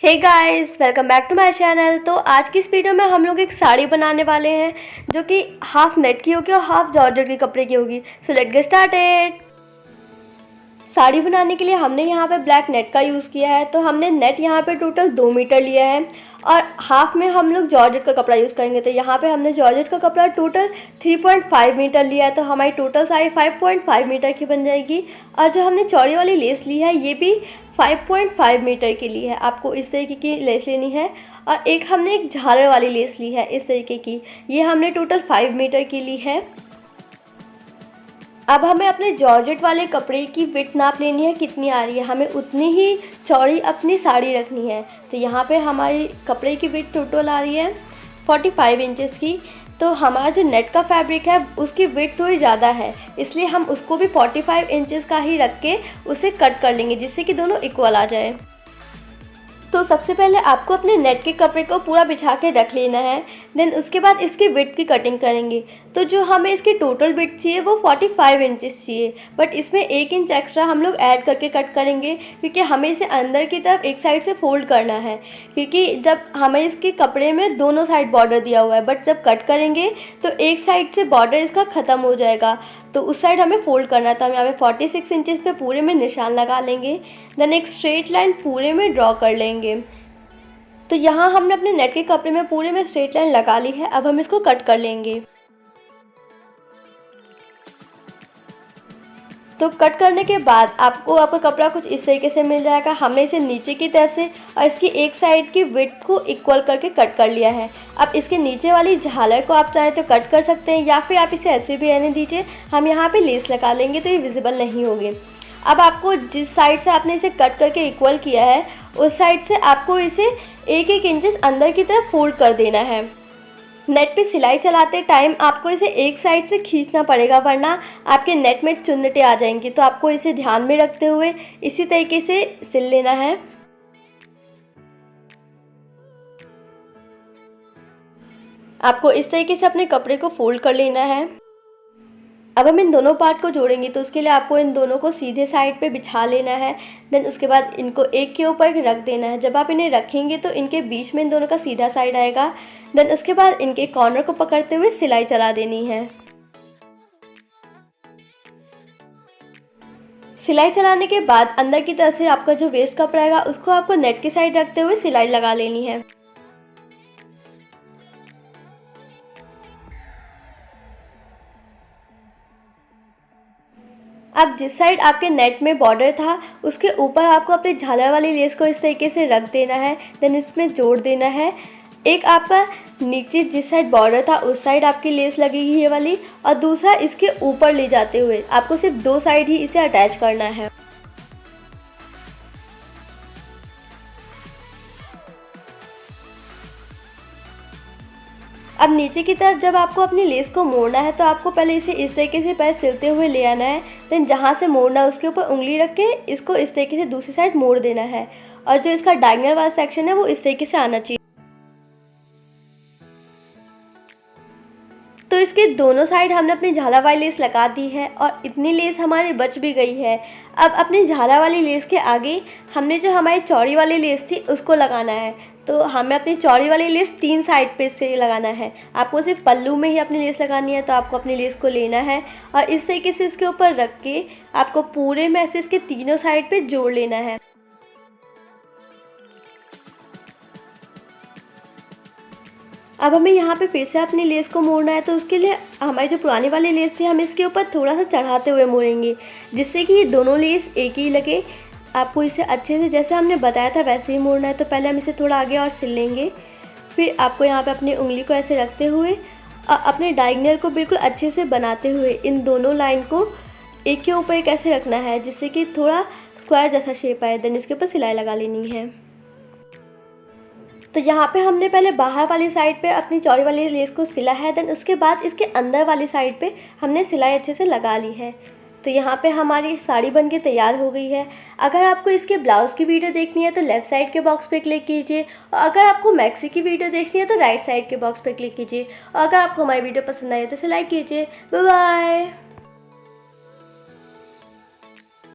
Hey guys, welcome back to my channel. तो आज की इस वीडियो में हम लोग एक साड़ी बनाने वाले हैं जो कि हाफ नेट की होगी और हाफ जॉर्जेट के कपड़े की होगी। So let's get started. Sari बनाने के लिए हमने यहाँ पे ब्लैक नेट का यूज़ किया है। तो हमने नेट यहाँ पे टोटल 2 मीटर लिया है और हाफ में हम लोग जॉर्जेट का कपड़ा यूज़ करेंगे। तो यहाँ पे हमने जॉर्जेट का कपड़ा टोटल 3.5 मीटर लिया है। तो हमारी टोटल साड़ी 5.5 मीटर की बन जाएगी। और जो हमने चौड़ी वाली लेस ली है ये भी 5.5 मीटर के लिए है। आपको इस तरीके की लेस लेनी है। और हमने एक झालर वाली लेस ली है इस तरीके की, ये हमने टोटल 5 मीटर की ली है। अब हमें अपने जॉर्जेट वाले कपड़े की विड्थ नाप लेनी है, कितनी आ रही है, हमें उतनी ही चौड़ी अपनी साड़ी रखनी है। तो यहाँ पे हमारी कपड़े की विड्थ टोटल आ रही है 45 इंचेस की। तो हमारा जो नेट का फैब्रिक है उसकी विड्थ थोड़ी ज़्यादा है, इसलिए हम उसको भी 45 इंचेस का ही रख के उसे कट कर लेंगे जिससे कि दोनों इक्वल आ जाए। तो सबसे पहले आपको अपने नेट के कपड़े को पूरा बिछा के रख लेना है। देन उसके बाद इसकी विड्थ की कटिंग करेंगे। तो जो हमें इसकी टोटल विड्थ चाहिए वो 45 इंचेस चाहिए, बट इसमें 1 इंच एक्स्ट्रा हम लोग ऐड करके कट करेंगे क्योंकि हमें इसे अंदर की तरफ एक साइड से फोल्ड करना है। क्योंकि जब हमें इसके कपड़े में दोनों साइड बॉर्डर दिया हुआ है, बट जब कट करेंगे तो एक साइड से बॉर्डर इसका ख़त्म हो जाएगा, तो उस साइड हमें फोल्ड करना है। तो हम यहाँ पे 46 इंचेस पे पूरे में निशान लगा लेंगे। देन एक स्ट्रेट लाइन पूरे में ड्रॉ कर लेंगे। तो यहाँ हमने अपने नेट के कपड़े में पूरे में स्ट्रेट लाइन लगा ली है। अब हम इसको कट कर लेंगे। तो कट करने के बाद आपको आपका कपड़ा कुछ इस तरीके से मिल जाएगा। हमने इसे नीचे की तरफ से और इसकी एक साइड की विड्थ को इक्वल करके कट कर लिया है। अब इसके नीचे वाली झालर को आप चाहे तो कट कर सकते हैं या फिर आप इसे ऐसे भी रहने दीजिए। हम यहाँ पे लेस लगा लेंगे तो ये विजिबल नहीं होगी। अब आपको जिस साइड से आपने इसे कट करके इक्वल किया है उस साइड से आपको इसे 1-1 इंचेस अंदर की तरफ फोल्ड कर देना है। नेट पे सिलाई चलाते टाइम आपको इसे एक साइड से खींचना पड़ेगा, वरना आपके नेट में चुन्नटें आ जाएंगी। तो आपको इसे ध्यान में रखते हुए इसी तरीके से सिल लेना है। आपको इस तरीके से अपने कपड़े को फोल्ड कर लेना है। अब हम इन दोनों पार्ट को जोड़ेंगे तो उसके लिए आपको इन दोनों को सीधे साइड पे बिछा लेना है। देन उसके बाद इनको एक के ऊपर रख देना है। जब आप इन्हें रखेंगे तो इनके बीच में इन दोनों का सीधा साइड आएगा। देन उसके बाद इनके कॉर्नर को पकड़ते हुए सिलाई चला देनी है। सिलाई चलाने के बाद अंदर की तरफ से आपका जो वेस्ट कपड़ा आएगा उसको आपको नेट की साइड रखते हुए सिलाई लगा लेनी है। अब जिस साइड आपके नेट में बॉर्डर था उसके ऊपर आपको अपने झालर वाली लेस को इस तरीके से रख देना है। देन इसमें जोड़ देना है। एक आपका नीचे जिस साइड बॉर्डर था उस साइड आपकी लेस लगेगी ये वाली, और दूसरा इसके ऊपर ले जाते हुए आपको सिर्फ 2 साइड ही इसे अटैच करना है। अब नीचे की तरफ जब आपको अपनी लेस को मोड़ना है तो आपको पहले इसे इस तरीके से पैर सिलते हुए ले आना है। देन जहाँ से मोड़ना है उसके ऊपर उंगली रख के इसको इस तरीके से दूसरी साइड मोड़ देना है। और जो इसका डायगोनल वाला सेक्शन है वो इस तरीके से आना चाहिए। तो इसके दोनों साइड हमने अपनी झाला वाली लेस लगा दी है और इतनी लेस हमारी बच भी गई है। अब अपनी झाला वाली लेस के आगे हमने जो हमारी चौड़ी वाली लेस थी उसको लगाना है। तो हमें अपनी चौड़ी वाली लेस 3 साइड पे से लगाना है। आपको सिर्फ पल्लू में ही अपनी लेस लगानी है। तो आपको अपनी लेस को लेना है और इस तरीके से इसके ऊपर रख के आपको पूरे में से इसके तीनों साइड पे जोड़ लेना है। अब हमें यहाँ पे फिर से अपनी लेस को मोड़ना है। तो उसके लिए हमारी जो पुरानी वाली लेस थी हम इसके ऊपर थोड़ा सा चढ़ाते हुए मोड़ेंगे जिससे कि ये दोनों लेस एक ही लगे। आपको इसे अच्छे से जैसे हमने बताया था वैसे ही मोड़ना है। तो पहले हम इसे थोड़ा आगे और सिल लेंगे। फिर आपको यहाँ पे अपनी उंगली को ऐसे रखते हुए अपने डायगोनल को बिल्कुल अच्छे से बनाते हुए इन दोनों लाइन को एक के ऊपर एक ऐसे रखना है जिससे कि थोड़ा स्क्वायर जैसा शेप आए। देन इसके ऊपर सिलाई लगा लेनी है। तो यहाँ पे हमने पहले बाहर वाली साइड पे अपनी चौड़ी वाली लेस को सिला है। देन उसके बाद इसके अंदर वाली साइड पे हमने सिलाई अच्छे से लगा ली है। तो यहाँ पे हमारी साड़ी बनके तैयार हो गई है। अगर आपको इसके ब्लाउज़ की वीडियो देखनी है तो लेफ़्ट साइड के बॉक्स पे क्लिक कीजिए, और अगर आपको मैक्सी की वीडियो देखनी है तो राइट साइड के बॉक्स पे क्लिक कीजिए। और अगर आपको हमारी वीडियो पसंद आई तो इसे लाइक कीजिए। Bye bye.